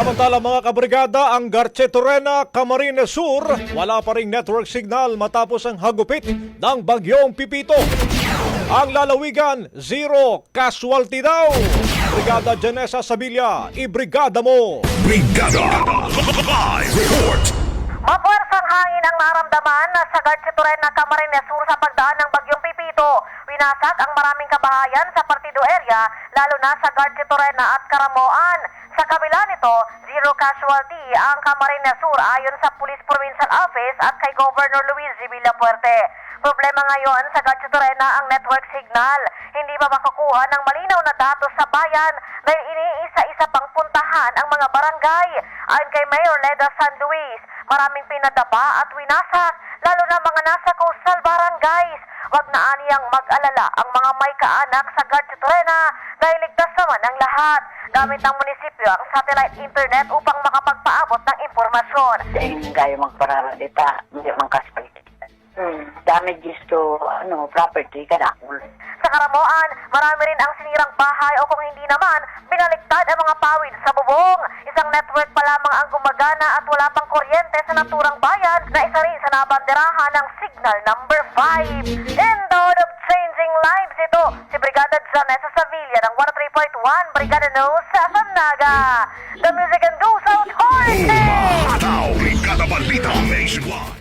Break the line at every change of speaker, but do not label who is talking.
Samantala mga kabrigada, ang Garcetorena, Camarines Sur, wala pa ring network signal matapos ang hagupit ng bagyong Pipito. Ang lalawigan, zero casualty daw. Brigada Janessa Sabilla, ibrigada mo.
Brigada Live Report.
Mapuwersang hangin ang naramdaman sa Garcetorena, Camarines Sur sa pagdaan ng bagyong Pipito. Winasak ang maraming kabahayan sa Partido area, lalo na sa Garcetorena at Caramoan. Sa kabila nito, zero casualty ang Camarines Sur ayon sa Police Provincial Office at kay Governor Luis G. Villapuerte. Problema ngayon sa Garcetorena ang network signal. Hindi pa makakuha ng malinaw na datos sa bayan dahil iniisa-isa pang puntahan ang mga barangay. Ayon kay Mayor Leda San Luis, maraming pinadapa at winasak, lalo na mga nasa coastal barangays. Wag na aniyang mag-alala ang mga may kaanak sa Garcetorena dahil ligtas naman ang lahat. Gamit ng munisipyo ang satellite internet upang makapagpaabot ng impormasyon.
Dahil kayo magpararalita, hindi man kaspal. Damages to property ka na.
Sa Caramoan, marami rin ang sinirang bahay o kung hindi naman, binaliktad ang mga pawid sa bubong. Isang network pa lamang ang gumagana at wala pang kuryente sa naturang bayan na isa rin sa nabanderahan ng signal number 5. In the hood of changing lives, ito si Brigada Janessa Sabilla ng 103.1 Brigada News sa Naga. The music and goes out horse!
Ataw, Brigada Balita Nationwide.